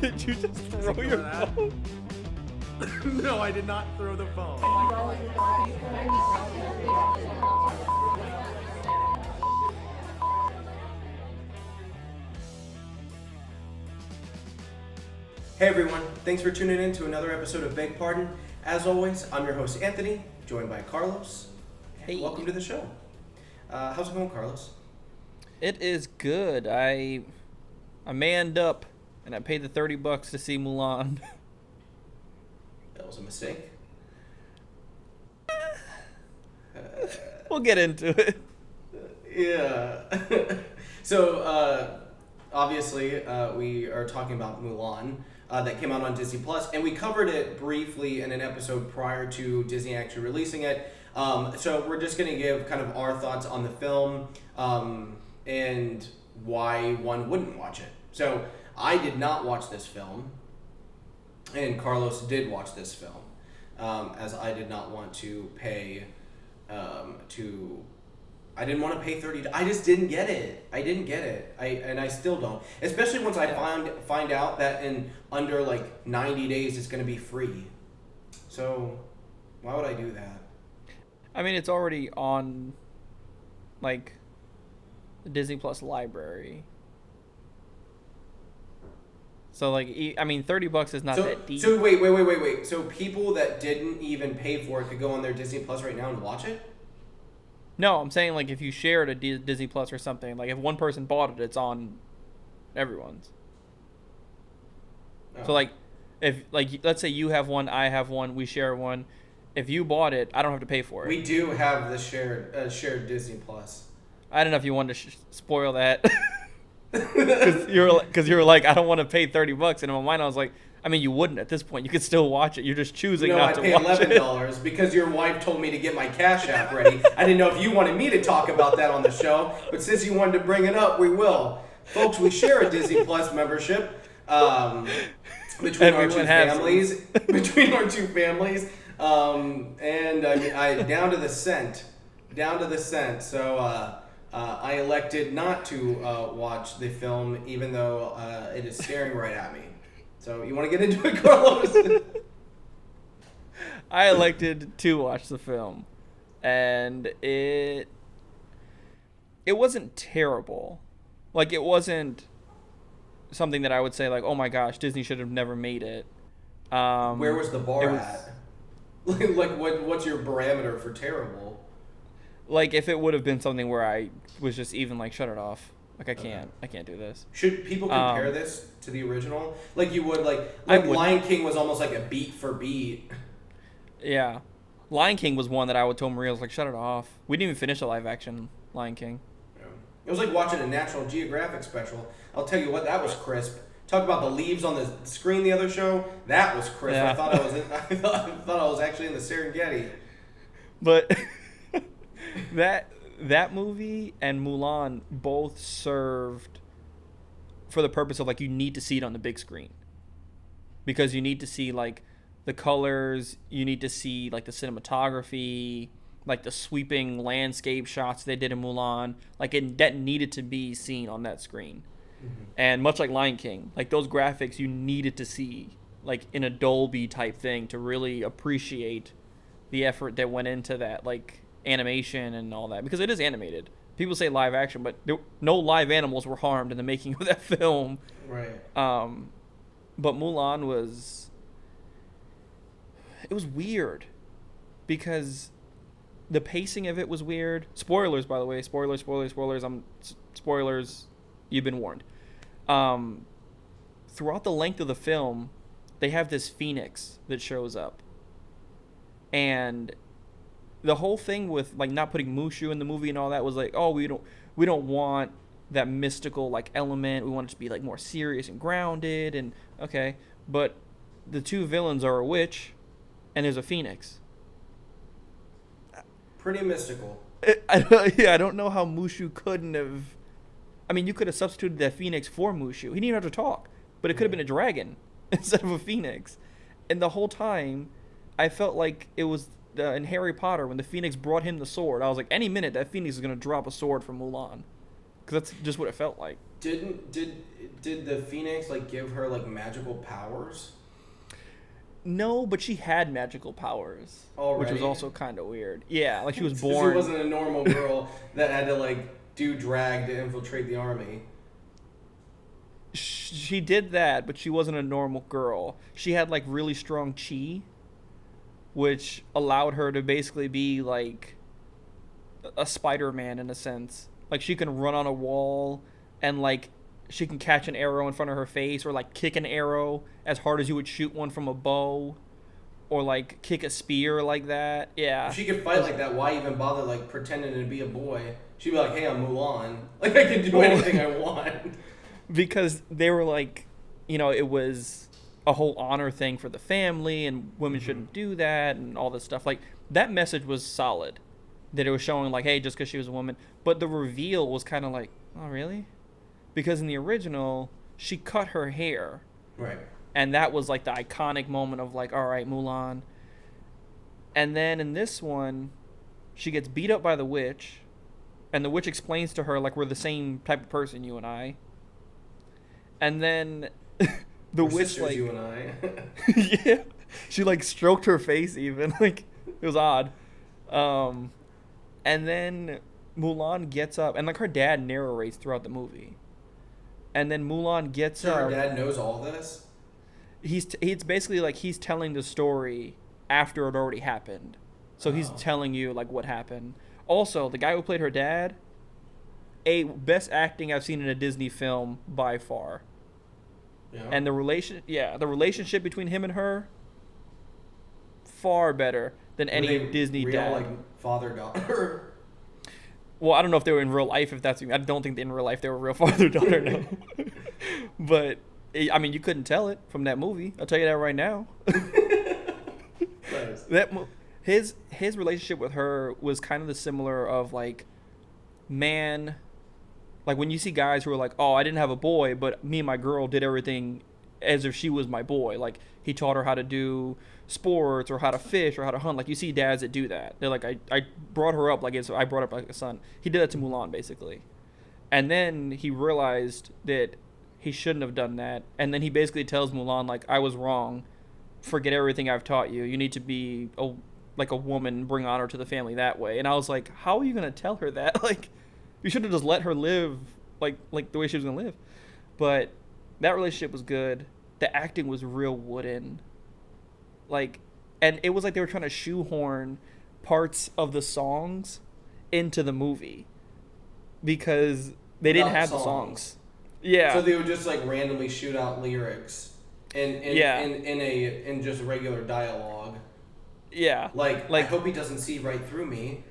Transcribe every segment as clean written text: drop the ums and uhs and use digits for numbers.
Did you just throw your phone? No, I did not throw the phone. Hey everyone, thanks for tuning in to another episode of Beg Pardon. As always, I'm your host Anthony, joined by Carlos. Hey. Welcome to the show. How's it going, Carlos? It is good. I manned up and I paid the $30 to see Mulan. That was a mistake. We'll get into it. Yeah. So, obviously, we are talking about Mulan. That came out on Disney Plus, and we covered it briefly in an episode prior to Disney actually releasing it. So we're just going to give kind of our thoughts on the film and why one wouldn't watch it. So I did not watch this film, and Carlos did watch this film, as I did not want to pay I didn't want to pay $30. I just didn't get it. I didn't get it. I still don't. Especially once I find out that in under like 90 days it's going to be free. So why would I do that? I mean, it's already on like the Disney Plus library. So like, I mean, $30 is not that deep. So wait. So people that didn't even pay for it could go on their Disney Plus right now and watch it? No, I'm saying like if you shared a Disney Plus or something, like if one person bought it, it's on everyone's. Oh. So like, if like let's say you have one, I have one, we share one. If you bought it, I don't have to pay for it. We do have the shared Disney Plus. I don't know if you wanted to spoil that, because you were like, I don't want to pay $30, and in my mind I was like, I mean, you wouldn't at this point. You could still watch it. You're just choosing not to watch it. No, I paid $11 because your wife told me to get my Cash App ready. I didn't know if you wanted me to talk about that on the show, but since you wanted to bring it up, we will. Folks, we share a Disney Plus membership between our two families. And I down to the cent. So I elected not to watch the film, even though it is staring right at me. So you want to get into it, Carlos? I elected to watch the film, and it wasn't terrible. Like, it wasn't something that I would say like, oh my gosh, Disney should have never made it. Where was the bar at? Like what's your parameter for terrible? Like, if it would have been something where I was just even like, shut it off. Like, I can't do this. Should people compare this to the original? Like you would, like Lion King was almost like a beat for beat. Yeah. Lion King was one that I would tell Maria, I was like, shut it off. We didn't even finish the live action Lion King. Yeah. It was like watching a National Geographic special. I'll tell you what, that was crisp. Talk about the leaves on the screen the other show. That was crisp. Yeah. I thought I was actually in the Serengeti. But that movie and Mulan both served for the purpose of, like, you need to see it on the big screen. Because you need to see, like, the colors, you need to see, like, the cinematography, like, the sweeping landscape shots they did in Mulan. Like, that needed to be seen on that screen. Mm-hmm. And much like Lion King, like, those graphics you needed to see, like, in a Dolby type thing to really appreciate the effort that went into that, like, animation and all that, because it is animated. People say live action, but no live animals were harmed in the making of that film. Right. But Mulan was weird because the pacing of it was weird. Spoilers, by the way. Spoilers. Spoilers. You've been warned. Throughout the length of the film, they have this phoenix that shows up, and the whole thing with, like, not putting Mushu in the movie and all that was like, oh, we don't want that mystical, like, element. We want it to be, like, more serious and grounded. And okay, but the two villains are a witch and there's a phoenix. Pretty mystical. I don't know how Mushu couldn't have. I mean, you could have substituted that phoenix for Mushu. He didn't even have to talk, but it could have been a dragon instead of a phoenix. And the whole time, I felt like it was in Harry Potter when the Phoenix brought him the sword. I was like, any minute that Phoenix is going to drop a sword from Mulan. because that's just what it felt like. Did the Phoenix like give her like magical powers? No, but she had magical powers, Already? which was also kind of weird. Yeah, like she was So born. she wasn't a normal girl that had to like do drag to infiltrate the army. She did that, but she wasn't a normal girl. She had like really strong chi, which allowed her to basically be like a Spider-Man in a sense. Like she can run on a wall and like she can catch an arrow in front of her face or like kick an arrow as hard as you would shoot one from a bow or like kick a spear like that. Yeah. If she could fight like that, why even bother like pretending to be a boy? She'd be like, "Hey, I'm Mulan. Like I can do anything I want." Because they were like, it was a whole honor thing for the family and women shouldn't do that and all this stuff. Like that message was solid. That it was showing like, hey, just because she was a woman. But the reveal was kind of like, oh, really? Because in the original, she cut her hair. Right. And that was like the iconic moment of like, all right, Mulan. And then in this one, she gets beat up by the witch. And the witch explains to her like, we're the same type of person, you and I. And then the we're witch sisters, like, you and I. yeah, she like stroked her face even. Like it was odd. And then Mulan gets up, and like her dad narrates throughout the movie. And then Mulan gets So up. her dad knows all this? It's basically like he's telling the story after it already happened. So he's telling you like what happened. Also, the guy who played her dad, best acting I've seen in a Disney film by far. Yeah. And the relationship between him and her, far better than any Disney real, dad. like father-daughter? Well, I don't know if they were in real life. I don't think in real life they were real father-daughter. No. But I mean, you couldn't tell it from that movie. I'll tell you that right now. Nice. His relationship with her was kind of the similar of like, man, like when you see guys who are like, oh, I didn't have a boy, but me and my girl did everything as if she was my boy. Like he taught her how to do sports or how to fish or how to hunt. Like you see dads that do that. They're like, I brought her up I brought up like a son. He did that to Mulan basically. And then he realized that he shouldn't have done that. And then he basically tells Mulan like, I was wrong. Forget everything I've taught you. You need to be like a woman, bring honor to the family that way. And I was like, how are you going to tell her that? Like, you should have just let her live like the way she was going to live. But that relationship was good. The acting was real wooden. Like, and it was like they were trying to shoehorn parts of the songs into the movie because they didn't have the songs. Yeah. So they would just like randomly shoot out lyrics in just regular dialogue. Yeah. Like I hope he doesn't see right through me.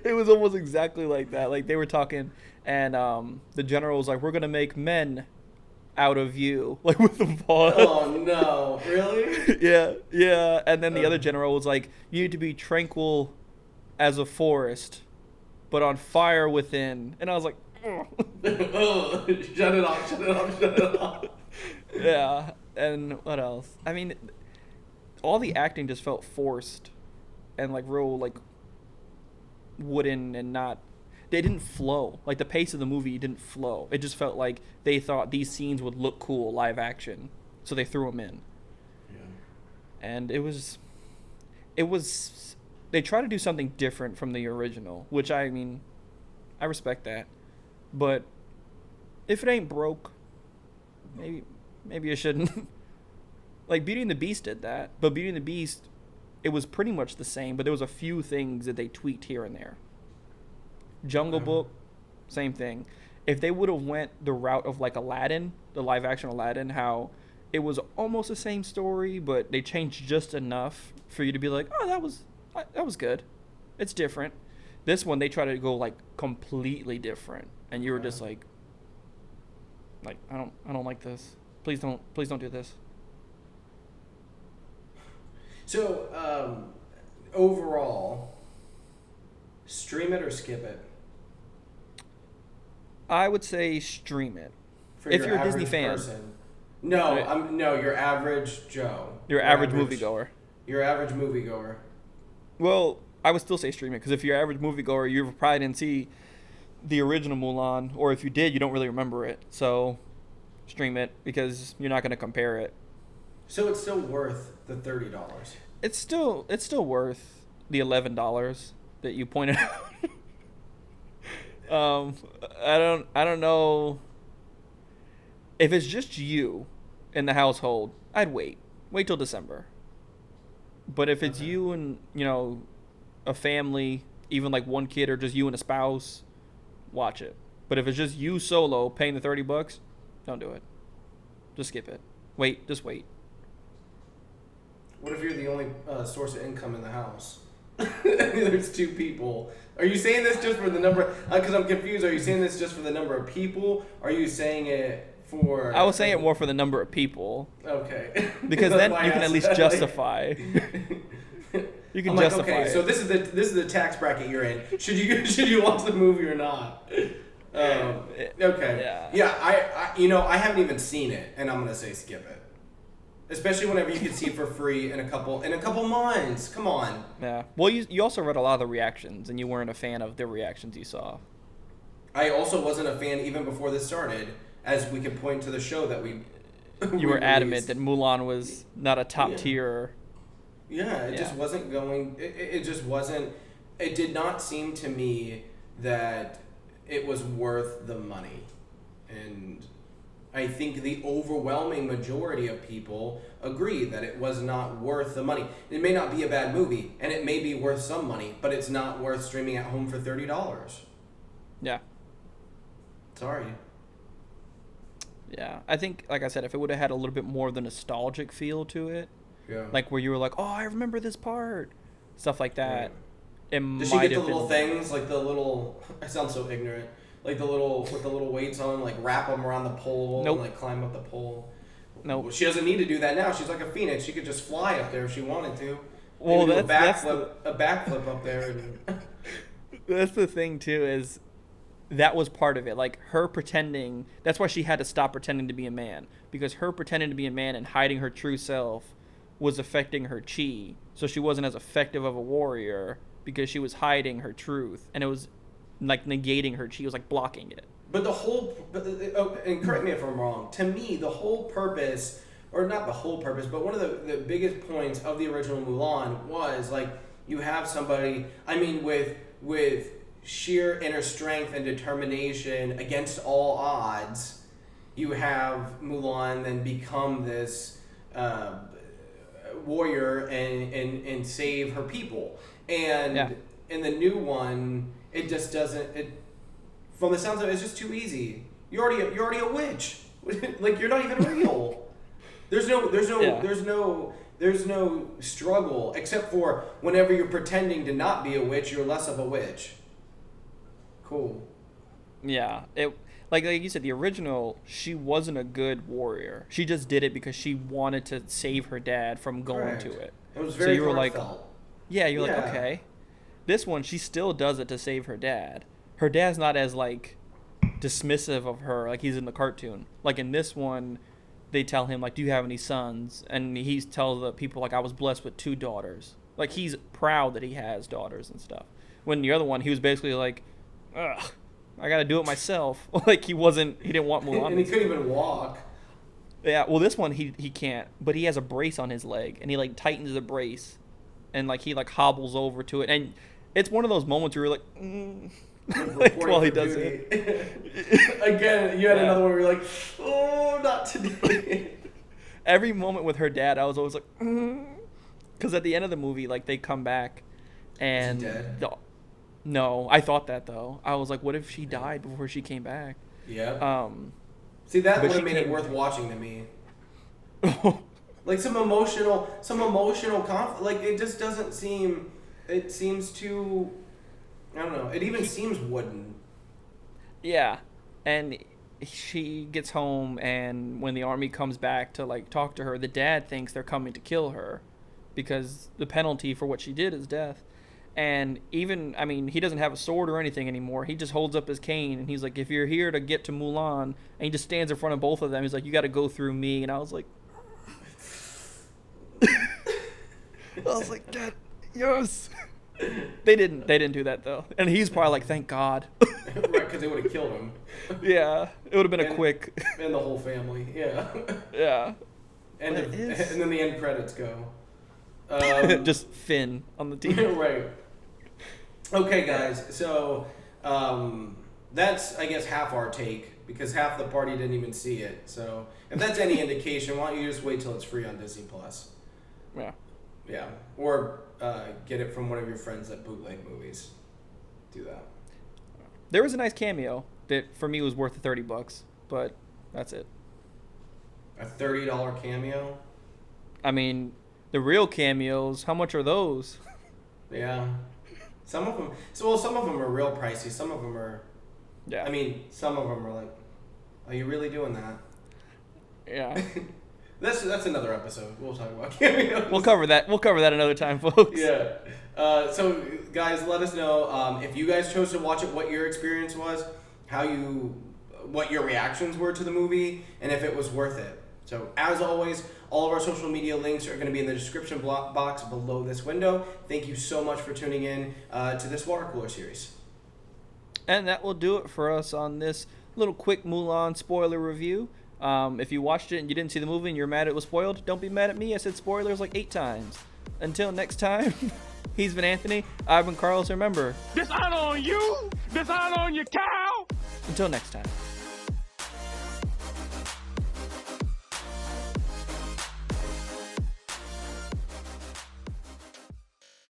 It was almost exactly like that. Like they were talking, and the general was like, "We're gonna make men out of you," like with the ball. Oh no! Really? Yeah. And then the other general was like, "You need to be tranquil as a forest, but on fire within." And I was like, "Oh, shut it off!" Yeah. And what else? I mean, all the acting just felt forced, and like real like wooden and not. They didn't flow. Like the pace of the movie didn't flow. It just felt like they thought these scenes would look cool live action, so they threw them in. Yeah. And it was. They tried to do something different from the original, which I mean, I respect that. But if it ain't broke, maybe you shouldn't. Like Beauty and the Beast did that, but Beauty and the Beast, it was pretty much the same, but there was a few things that they tweaked here and there. Jungle Book, same thing. If they would have went the route of like Aladdin, the live action Aladdin, how it was almost the same story, but they changed just enough for you to be like, oh, that was good. It's different. This one they try to go like completely different, and you were just like I don't like this. Please don't do this. So overall, stream it or skip it. I would say stream it. For if your you're a Disney average fan. person. No, your average Joe. Your average moviegoer. Your average moviegoer. Well, I would still say stream it, because if you're average moviegoer, you probably didn't see the original Mulan, or if you did, you don't really remember it. So stream it because you're not going to compare it. So it's still worth the $30. It's still worth the $11 that you pointed out. I don't know if it's just you in the household. I'd wait till December. But if it's you and a family, even like one kid or just you and a spouse, watch it. But if it's just you solo paying the $30, don't do it. Just skip it. Just wait. What if you're the only source of income in the house? There's two people. Are you saying this just for the number? Because I'm confused. Are you saying this just for the number of people? Are you saying it for? I was saying it more for the number of people. Okay. Because then you can at least justify. You can justify. Okay, it. so this is the tax bracket you're in. Should you watch the movie or not? Okay. Yeah. I haven't even seen it, and I'm gonna say skip it. Especially whenever you can see it for free in a couple months. Come on. Yeah. Well, you also read a lot of the reactions, and you weren't a fan of the reactions you saw. I also wasn't a fan even before this started, as we could point to the show that we. You were adamant that Mulan was not a top tier. Yeah, it just wasn't going. It just wasn't. It did not seem to me that it was worth the money, and I think the overwhelming majority of people agree that it was not worth the money. It may not be a bad movie, and it may be worth some money, but it's not worth streaming at home for $30. Yeah. Sorry. Yeah, I think, like I said, if it would have had a little bit more of the nostalgic feel to it, like where you were like, oh, I remember this part, stuff like that. Yeah. It Does she might get the have little been... things, like the little? I sound so ignorant. Like the little with the little weights on, like wrap them around the pole and like climb up the pole. Nope. Well, she doesn't need to do that now. She's like a phoenix. She could just fly up there if she wanted to. Well, a backflip up there. And that's the thing too, is that was part of it. Like her pretending. That's why she had to stop pretending to be a man, because her pretending to be a man and hiding her true self was affecting her chi. So she wasn't as effective of a warrior because she was hiding her truth, and it was like negating her chi. It was like blocking it. But and correct me if I'm wrong, to me, the whole purpose, or not the whole purpose, but one of the biggest points of the original Mulan was, like, you have somebody, I mean, with sheer inner strength and determination against all odds, you have Mulan then become this warrior and save her people. And in the new one, it just doesn't. From the sounds of it, it's just too easy. You're already a witch. Like, you're not even real. There's no struggle except for whenever you're pretending to not be a witch, you're less of a witch. Cool. Yeah. It like you said, the original, she wasn't a good warrior. She just did it because she wanted to save her dad from going to it. It was very heartfelt. Like, you're like, okay. This one, she still does it to save her dad. Her dad's not as, like, dismissive of her like he's in the cartoon. Like, in this one, they tell him, like, do you have any sons? And he tells the people, like, I was blessed with 2 daughters. Like, he's proud that he has daughters and stuff. When the other one, he was basically like, ugh, I gotta do it myself. Like, he didn't want Mulan. And he couldn't even walk. Yeah, well, this one, he can't. But he has a brace on his leg, and he, like, tightens the brace. And, like, he, like, hobbles over to it. And it's one of those moments where you're like, like while he does it. Again, you had another one where you're like, oh, not today. Every moment with her dad, I was always like, because at the end of the movie, like, they come back, and is he dead? No, I thought that though. I was like, what if she died before she came back? Yeah. See, that would have made it worth watching to me. Like some emotional conflict. Like, it just doesn't seem. It seems too. I don't know. It even seems wooden. Yeah, and she gets home, and when the army comes back to, like, talk to her, the dad thinks they're coming to kill her because the penalty for what she did is death. And even, I mean, he doesn't have a sword or anything anymore. He just holds up his cane, and he's like, if you're here to get to Mulan, and he just stands in front of both of them. He's like, you got to go through me. And I was like, Dad, yes. They didn't do that though, and he's probably like, thank God. Right, because they would have killed him. Yeah, it would have been a And- quick. And the whole family, yeah. Yeah. And, But it is- and then the end credits go. Just Finn on the team. Right. Okay, guys. So that's, I guess, half our take because half the party didn't even see it. So if that's any indication, why don't you just wait till it's free on Disney Plus? Yeah. Yeah, or get it from one of your friends that bootleg movies. Do that. There was a nice cameo that for me was worth the $30, but that's it. A $30 cameo. I mean, the real cameos, how much are those? Yeah. Some of them. So well, some of them are real pricey. Some of them are. Yeah. I mean, some of them are like, are you really doing that? Yeah. That's another episode. We'll talk about cameos. We'll cover that. We'll cover that another time, folks. Yeah. So, guys, let us know if you guys chose to watch it, what your experience was, what your reactions were to the movie, and if it was worth it. So, as always, all of our social media links are going to be in the description box below this window. Thank you so much for tuning in to this water cooler series. And that will do it for us on this little quick Mulan spoiler review. If you watched it and you didn't see the movie and you're mad it was spoiled, don't be mad at me. I said spoilers like 8 times. Until next time, he's been Anthony. I've been Carlos. Remember, This ain't on you. This ain't on your cow. until next time.